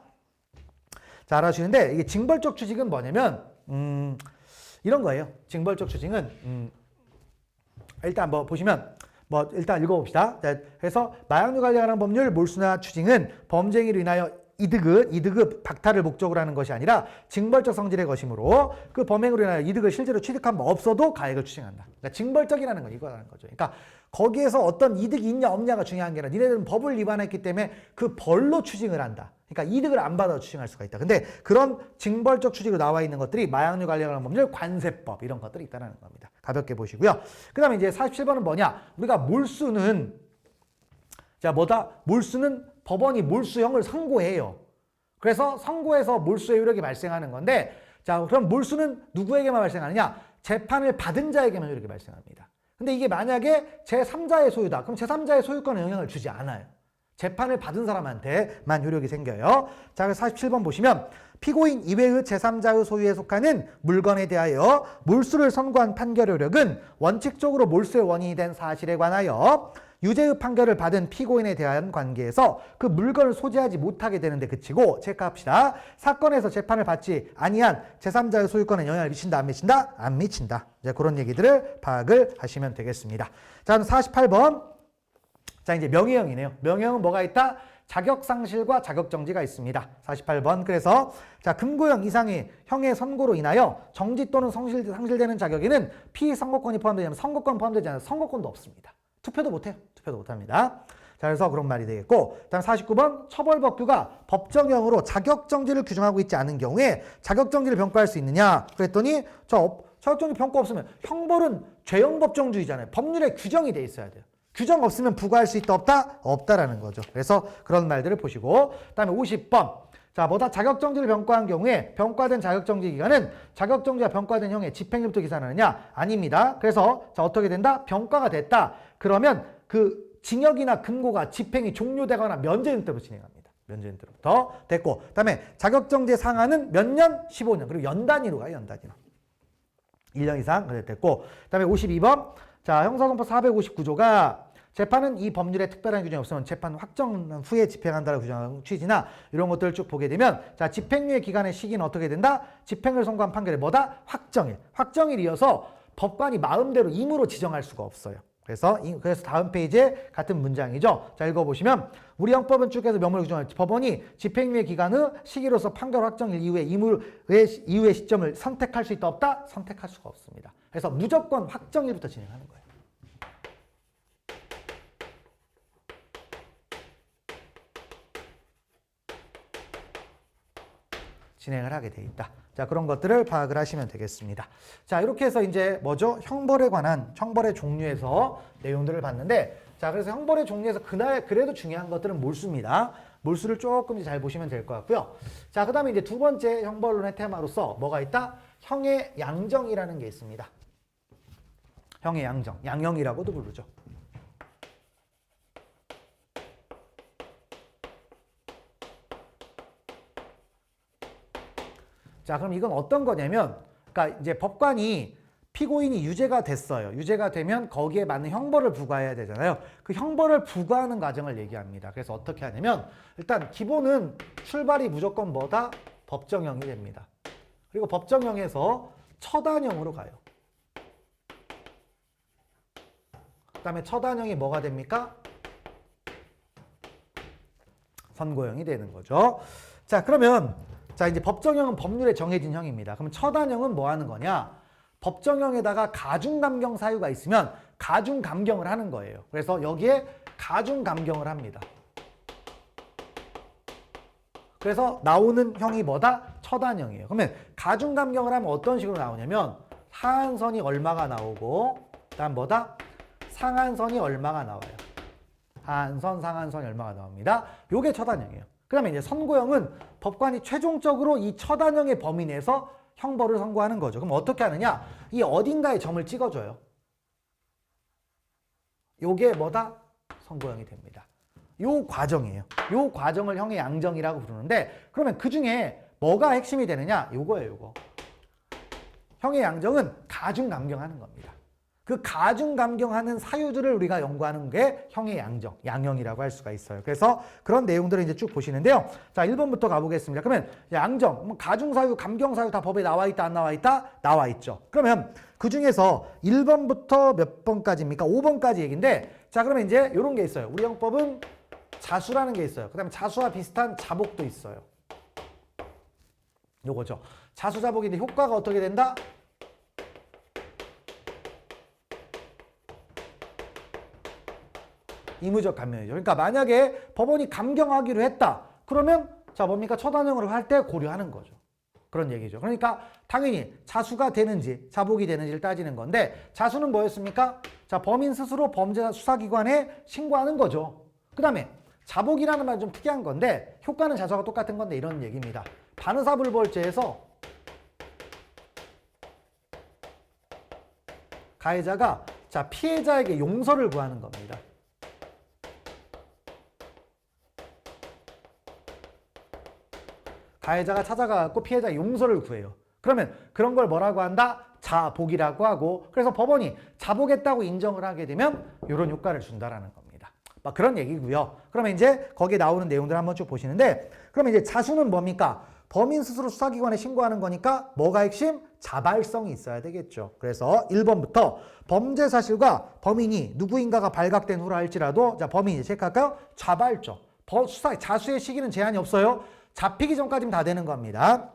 자, 알아주시는데 이게 징벌적 추징은 뭐냐면 이런 거예요. 징벌적 추징은 일단 뭐 보시면 뭐 일단 읽어봅시다. 자, 그래서 마약류 관련한 법률 몰수나 추징은 범죄행위로 인하여 이득의 박탈을 목적으로 하는 것이 아니라 징벌적 성질의 것이므로 그 범행으로 인하여 이득을 실제로 취득한 바 없어도 가액을 추징한다. 그러니까 징벌적이라는 건 이거라는 거죠. 그러니까 거기에서 어떤 이득이 있냐 없냐가 중요한 게 아니라 니네들은 법을 위반했기 때문에 그 벌로 추징을 한다. 그러니까 이득을 안 받아 추징할 수가 있다. 근데 그런 징벌적 추징으로 나와 있는 것들이 마약류 관련한 법률, 관세법 이런 것들이 있다는 겁니다. 가볍게 보시고요. 그 다음에 이제 47번은 뭐냐? 우리가 몰수는 자 뭐다? 몰수는 법원이 몰수형을 선고해요. 그래서 선고해서 몰수의 효력이 발생하는 건데, 자, 그럼 몰수는 누구에게만 발생하느냐? 재판을 받은 자에게만 효력이 발생합니다. 근데 이게 만약에 제3자의 소유다. 그럼 제3자의 소유권에 영향을 주지 않아요. 재판을 받은 사람한테만 효력이 생겨요. 자, 그래서 47번 보시면 피고인 이외의 제3자의 소유에 속하는 물건에 대하여 몰수를 선고한 판결 효력은 원칙적으로 몰수의 원인이 된 사실에 관하여 유죄의 판결을 받은 피고인에 대한 관계에서 그 물건을 소지하지 못하게 되는데 그치고, 체크합시다. 사건에서 재판을 받지 아니한 제3자의 소유권에 영향을 미친다, 안 미친다? 안 미친다. 이제 그런 얘기들을 파악을 하시면 되겠습니다. 자, 48번. 자, 이제 명예형이네요. 명예형은 뭐가 있다? 자격상실과 자격정지가 있습니다. 48번. 그래서 자, 금고형 이상의 형의 선고로 인하여 정지 또는 상실되는 자격에는 피선고권이 포함되지 않으면 선고권 포함되지 않아서 선고권도 없습니다. 투표도 못해요. 투표도 못합니다. 자, 그래서 그런 말이 되겠고, 다음 49번 처벌법규가 법정형으로 자격정지를 규정하고 있지 않은 경우에 자격정지를 병과할 수 있느냐? 그랬더니 자격정지 병과 없으면 형벌은 죄형법정주의잖아요. 법률에 규정이 돼 있어야 돼요. 규정 없으면 부과할 수 있다 없다? 없다라는 거죠. 그래서 그런 말들을 보시고, 그다음에 50번. 자, 뭐다? 자격정지를 병과한 경우에 병과된 자격정지 기간은 자격정지가 병과된 형의 집행일부터 계산하느냐? 아닙니다. 그래서 자, 어떻게 된다? 병과가 됐다. 그러면 그 징역이나 금고가 집행이 종료되거나 면제된 때로 진행합니다. 면제된 때로부터 됐고, 그다음에 자격정지의 상한은 몇 년? 15년. 그리고 연 단위로 가요. 연 단위로. 1년 이상 됐고, 그다음에 52번. 자, 형사소송법 459조가 재판은 이 법률에 특별한 규정이 없으면 재판 확정 후에 집행한다라고 규정한 취지나 이런 것들을 쭉 보게 되면, 자, 집행유예 기간의 시기는 어떻게 된다? 집행을 선고한 판결에 뭐다? 확정일. 확정일이어서 법관이 마음대로 임의로 지정할 수가 없어요. 그래서 다음 페이지에 같은 문장이죠. 자, 읽어보시면 우리 형법은 쭉 해서 명문을 규정할 법원이 집행유예 기간의 시기로서 판결 확정일 이후에 이후의 시점을 선택할 수 있다 없다? 선택할 수가 없습니다. 그래서 무조건 확정일부터 진행하는 거예요. 진행을 하게 돼 있다. 자, 그런 것들을 파악을 하시면 되겠습니다. 자, 이렇게 해서 이제 뭐죠? 형벌에 관한 형벌의 종류에서 내용들을 봤는데, 자, 그래서 형벌의 종류에서 그래도 중요한 것들은 몰수입니다. 몰수를 조금 잘 보시면 될 것 같고요. 자, 그 다음에 이제 두 번째 형벌론의 테마로서 뭐가 있다? 형의 양정이라는 게 있습니다. 형의 양정, 양형이라고도 부르죠. 자, 그럼 이건 어떤 거냐면, 그러니까 이제 법관이 피고인이 유죄가 됐어요. 유죄가 되면 거기에 맞는 형벌을 부과해야 되잖아요. 그 형벌을 부과하는 과정을 얘기합니다. 그래서 어떻게 하냐면, 일단 기본은 출발이 무조건 뭐다? 법정형이 됩니다. 그리고 법정형에서 처단형으로 가요. 그 다음에 처단형이 뭐가 됩니까? 선고형이 되는 거죠. 자, 그러면 자, 이제 법정형은 법률에 정해진 형입니다. 그럼 처단형은 뭐 하는 거냐? 법정형에다가 가중감경 사유가 있으면 가중감경을 하는 거예요. 그래서 여기에 가중감경을 합니다. 그래서 나오는 형이 뭐다? 처단형이에요. 그러면 가중감경을 하면 어떤 식으로 나오냐면 하한선이 얼마가 나오고 그다음 뭐다? 상한선이 얼마가 나와요. 하한선, 상한선이 얼마가 나옵니다. 요게 처단형이에요. 그 다음에 이제 선고형은 법관이 최종적으로 이 처단형의 범위 내에서 형벌을 선고하는 거죠. 그럼 어떻게 하느냐? 이 어딘가에 점을 찍어줘요. 요게 뭐다? 선고형이 됩니다. 요 과정이에요. 요 과정을 형의 양정이라고 부르는데, 그러면 그 중에 뭐가 핵심이 되느냐? 요거예요, 요거. 형의 양정은 가중감경하는 겁니다. 그 가중감경하는 사유들을 우리가 연구하는 게 형의 양정, 양형이라고 할 수가 있어요. 그래서 그런 내용들을 이제 쭉 보시는데요. 자, 1번부터 가보겠습니다. 그러면 양정, 가중사유, 감경사유 다 법에 나와 있다, 안 나와 있다? 나와 있죠. 그러면 그 중에서 1번부터 몇 번까지입니까? 5번까지 얘기인데, 자, 그러면 이제 이런 게 있어요. 우리 형법은 자수라는 게 있어요. 그 다음에 자수와 비슷한 자복도 있어요. 요거죠. 자수, 자복인데 효과가 어떻게 된다? 의무적 감면이죠. 그러니까 만약에 법원이 감경하기로 했다. 그러면 자 뭡니까? 처단형으로 할 때 고려하는 거죠. 그런 얘기죠. 그러니까 당연히 자수가 되는지 자복이 되는지를 따지는 건데, 자수는 뭐였습니까? 자, 범인 스스로 범죄 수사기관에 신고하는 거죠. 그 다음에 자복이라는 말은 좀 특이한 건데 효과는 자수와 똑같은 건데 이런 얘기입니다. 반의사불벌죄에서 가해자가 자 피해자에게 용서를 구하는 겁니다. 가해자가 찾아가고 피해자 용서를 구해요. 그러면 그런 걸 뭐라고 한다? 자복이라고 하고, 그래서 법원이 자복했다고 인정을 하게 되면 이런 효과를 준다라는 겁니다. 막 그런 얘기고요. 그러면 이제 거기에 나오는 내용들 한번 쭉 보시는데, 그러면 이제 자수는 뭡니까? 범인 스스로 수사기관에 신고하는 거니까 뭐가 핵심? 자발성이 있어야 되겠죠. 그래서 1번부터 범죄 사실과 범인이 누구인가가 발각된 후라 할지라도, 자, 범인이 체크할까요? 자발적. 자수의 시기는 제한이 없어요. 잡히기 전까지는 다 되는 겁니다.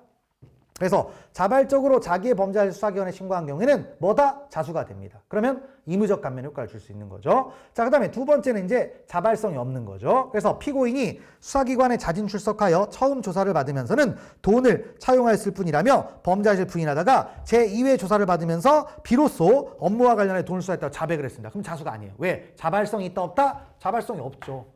그래서 자발적으로 자기의 범죄 수사기관에 신고한 경우에는 뭐다? 자수가 됩니다. 그러면 의무적 감면 효과를 줄 수 있는 거죠. 자, 그 다음에 두 번째는 이제 자발성이 없는 거죠. 그래서 피고인이 수사기관에 자진 출석하여 처음 조사를 받으면서는 돈을 차용하였을 뿐이라며 범죄사실 부인하다가 제2회 조사를 받으면서 비로소 업무와 관련해 돈을 수사했다고 자백을 했습니다. 그럼 자수가 아니에요. 왜? 자발성이 있다 없다? 자발성이 없죠.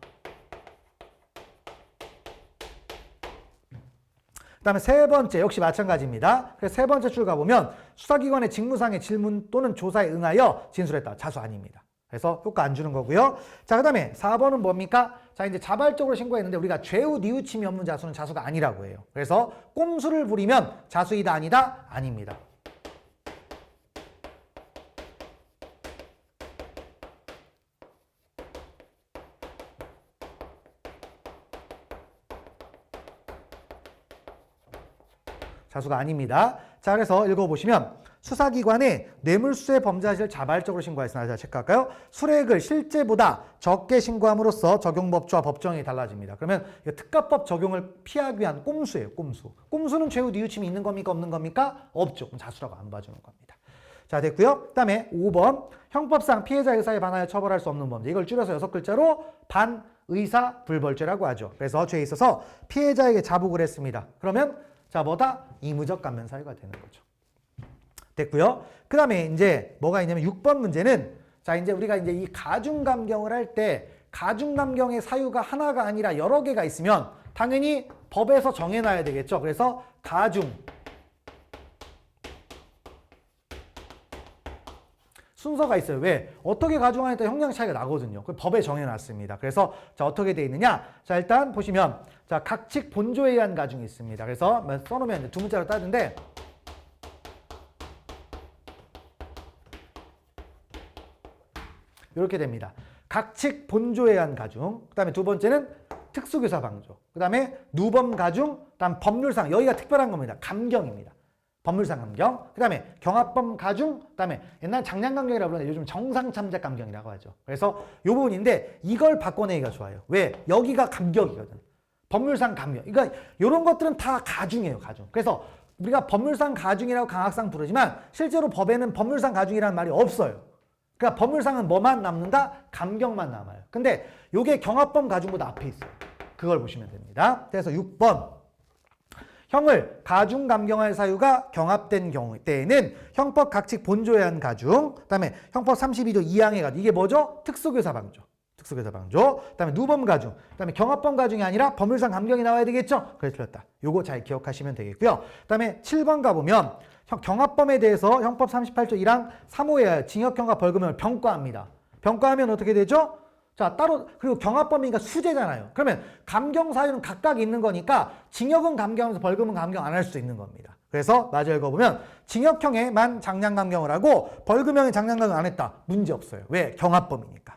그 다음에 세 번째 역시 마찬가지입니다. 그래서 세 번째 줄 가보면 수사기관의 직무상의 질문 또는 조사에 응하여 진술했다. 자수 아닙니다. 그래서 효과 안 주는 거고요. 자, 그 다음에 4번은 뭡니까? 자, 이제 자발적으로 신고했는데 우리가 죄우 뉘우침이 없는 자수는 자수가 아니라고 해요. 그래서 꼼수를 부리면 자수이다 아니다? 아닙니다. 자수가 아닙니다. 자, 그래서 읽어보시면 수사기관에 뇌물수의 범죄 사실을 자발적으로 신고했으나, 자, 체크할까요? 수뢰액을 실제보다 적게 신고함으로써 적용법조와 법정이 달라집니다. 그러면 특가법 적용을 피하기 위한 꼼수예요. 꼼수. 꼼수는 죄우 뉘우침이 있는 겁니까? 없는 겁니까? 없죠. 그럼 자수라고 안 봐주는 겁니다. 자, 됐고요. 그 다음에 5번 형법상 피해자 의사에 반하여 처벌할 수 없는 범죄. 이걸 줄여서 6글자로 반의사불벌죄라고 하죠. 그래서 죄에 있어서 피해자에게 자복을 했습니다. 그러면 자, 뭐다? 이무적 감면 사유가 되는 거죠. 됐고요. 그 다음에 이제 뭐가 있냐면 6번 문제는 자, 이제 우리가 이제 이 가중감경을 할 때 가중감경의 사유가 하나가 아니라 여러 개가 있으면 당연히 법에서 정해놔야 되겠죠. 그래서 가중 순서가 있어요. 왜? 어떻게 가중하냐에 따라 형량 차이가 나거든요. 그 법에 정해놨습니다. 그래서 자, 어떻게 돼 있느냐? 자, 일단 보시면 자, 각칙 본조에 의한 가중이 있습니다. 그래서 써놓으면 이제 두 문자로 따는데 이렇게 됩니다. 각칙 본조에 의한 가중. 그 다음에 두 번째는 특수교사 방조. 그 다음에 누범 가중. 그 다음 법률상. 여기가 특별한 겁니다. 감경입니다. 법률상 감경. 그 다음에 경합범 가중. 그 다음에 옛날 장량감경이라고 부르는데 요즘 정상참작 감경이라고 하죠. 그래서 이 부분인데 이걸 바꿔내기가 좋아요. 왜? 여기가 감격이거든. 법률상 감경. 그러니까 이런 것들은 다 가중이에요. 가중. 그래서 우리가 법률상 가중이라고 강학상 부르지만 실제로 법에는 법률상 가중이라는 말이 없어요. 그러니까 법률상은 뭐만 남는다? 감경만 남아요. 근데 이게 경합범 가중보다 앞에 있어요. 그걸 보시면 됩니다. 그래서 6번. 형을 가중 감경할 사유가 경합된 경우 때에는 형법 각칙 본조에 의한 가중, 그다음에 형법 32조 2항의 가중. 이게 뭐죠? 특수교사 방조. 특수교사 방조. 그다음에 누범 가중. 그다음에 경합범 가중이 아니라 법률상 감경이 나와야 되겠죠? 그래서 틀렸다. 요거 잘 기억하시면 되겠고요. 그다음에 7번 가보면 경합범에 대해서 형법 38조 1항 3호에 징역형과 벌금형을 병과합니다. 병과하면 어떻게 되죠? 자, 따로, 그리고 경합범이니까 수재잖아요. 그러면 감경 사유는 각각 있는 거니까 징역은 감경하면서 벌금은 감경 안 할 수 있는 겁니다. 그래서 맞아 읽어보면 징역형에만 장량 감경을 하고 벌금형에 장량 감경 안 했다. 문제 없어요. 왜? 경합범이니까.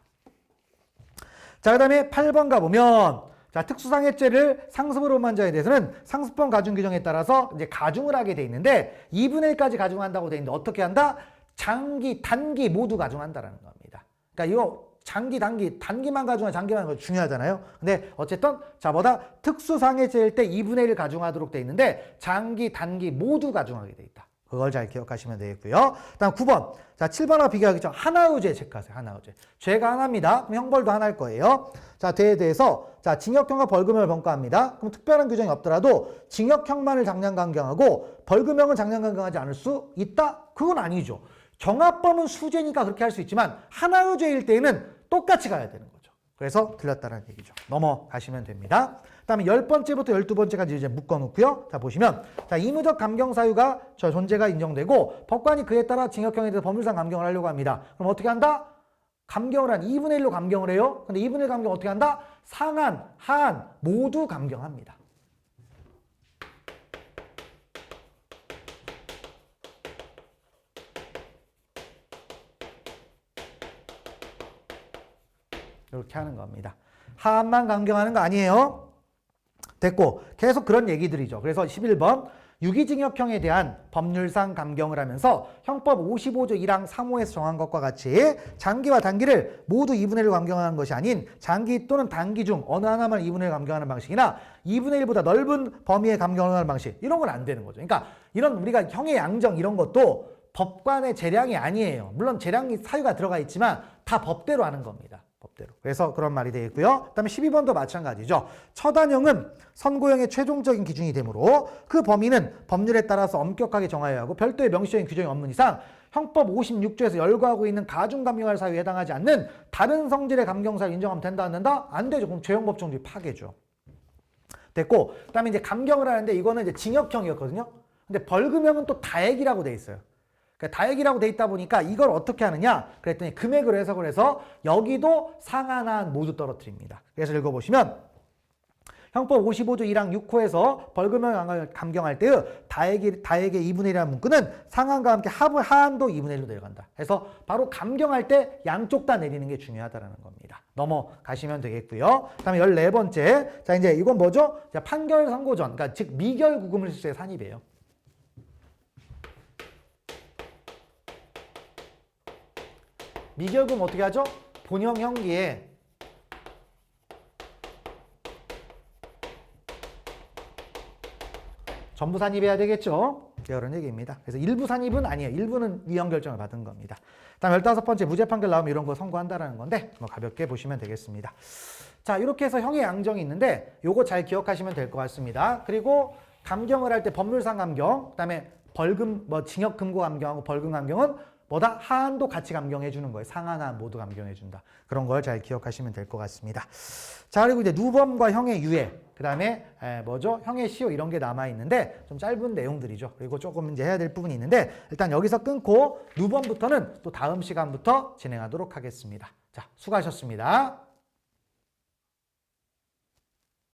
자, 그 다음에 8번 가보면 자, 특수상해죄를 상습으로 한 자에 대해서는 상습범 가중 규정에 따라서 이제 가중을 하게 돼 있는데 2분의 1까지 가중한다고 돼 있는데 어떻게 한다? 장기, 단기 모두 가중한다라는 겁니다. 그러니까 이거 장기, 단기만 가중하고 장기만 가중하고 중요하잖아요. 근데 어쨌든 자, 뭐다? 특수상해죄일 때 2분의 1 가중하도록 돼 있는데 장기, 단기 모두 가중하게 돼 있다. 그걸 잘 기억하시면 되겠고요. 다음 9번. 자, 7번과 비교하겠죠. 하나의죄 체크하세요. 하나의죄. 죄가 하나입니다. 그럼 형벌도 하나일 거예요. 자, 죄에 대해서 자, 징역형과 벌금형을 병과합니다. 그럼 특별한 규정이 없더라도 징역형만을 장량 감경하고 벌금형은 장량 감경하지 않을 수 있다? 그건 아니죠. 경합범은 수재니까 그렇게 할 수 있지만 하나의죄일 때에는 똑같이 가야 되는 거죠. 그래서 틀렸다는 얘기죠. 넘어가시면 됩니다. 그다음에 10번째부터 12번째까지 이제 묶어놓고요. 자, 보시면 자, 이무적 감경 사유가 저 존재가 인정되고 법관이 그에 따라 징역형에 대해서 법률상 감경을 하려고 합니다. 그럼 어떻게 한다? 감경을 한 2분의 1로 감경을 해요. 근데 2분의 1 감경 어떻게 한다? 상한, 하한 모두 감경합니다. 이렇게 하는 겁니다. 하한만 감경하는 거 아니에요. 됐고 계속 그런 얘기들이죠. 그래서 11번 유기징역형에 대한 법률상 감경을 하면서 형법 55조 1항 3호에서 정한 것과 같이 장기와 단기를 모두 2분의 1로 감경하는 것이 아닌 장기 또는 단기 중 어느 하나만 2분의 1 감경하는 방식이나 2분의 1보다 넓은 범위의 감경을 하는 방식 이런 건 안 되는 거죠. 그러니까 이런 우리가 형의 양정 이런 것도 법관의 재량이 아니에요. 물론 재량이 사유가 들어가 있지만 다 법대로 하는 겁니다. 법대로. 그래서 그런 말이 되겠고요. 그다음에 12번도 마찬가지죠. 처단형은 선고형의 최종적인 기준이 되므로 그 범위는 법률에 따라서 엄격하게 정하여야 하고 별도의 명시적인 규정이 없는 이상 형법 56조에서 열거하고 있는 가중감경할 사유에 해당하지 않는 다른 성질의 감경사유 인정하면 된다 안 된다? 안 되죠. 그럼 죄형법정지 파괴죠. 됐고 그다음에 이제 감경을 하는데 이거는 이제 징역형이었거든요. 근데 벌금형은 또 다액이라고 돼 있어요. 그러니까 다액이라고 돼 있다 보니까 이걸 어떻게 하느냐 그랬더니 금액으로 해석을 해서 여기도 상한한 모두 떨어뜨립니다. 그래서 읽어보시면 형법 55조 1항 6호에서 벌금형 감경할 때의 다액의 2분의 1이라는 문구는 상한과 함께 하한도 2분의 1로 내려간다. 그래서 바로 감경할 때 양쪽 다 내리는 게 중요하다는 겁니다. 넘어가시면 되겠고요. 다음에 14번째. 자, 이제 이건 뭐죠? 자, 판결 선고 전, 그러니까 즉 미결 구금을 실수의 산입이에요. 미결금 어떻게 하죠? 본형 형기에 전부 산입해야 되겠죠? 그런 얘기입니다. 그래서 일부 산입은 아니에요. 일부는 위헌 결정을 받은 겁니다. 다음 15번째 무죄 판결 나오면 이런 거 선고한다라는 건데 뭐 가볍게 보시면 되겠습니다. 자, 이렇게 해서 형의 양정이 있는데 요거 잘 기억하시면 될 것 같습니다. 그리고 감경을 할 때 법률상 감경, 그다음에 벌금, 징역 금고 감경하고 벌금 감경은 뭐다? 하한도 같이 감경해 주는 거예요. 상한하 모두 감경해 준다. 그런 걸 잘 기억하시면 될 것 같습니다. 자, 그리고 이제 누범과 형의 유예, 그다음에 뭐죠? 형의 시효 이런 게 남아 있는데 좀 짧은 내용들이죠. 그리고 조금 이제 해야 될 부분이 있는데 일단 여기서 끊고 누범부터는 또 다음 시간부터 진행하도록 하겠습니다. 자, 수고하셨습니다.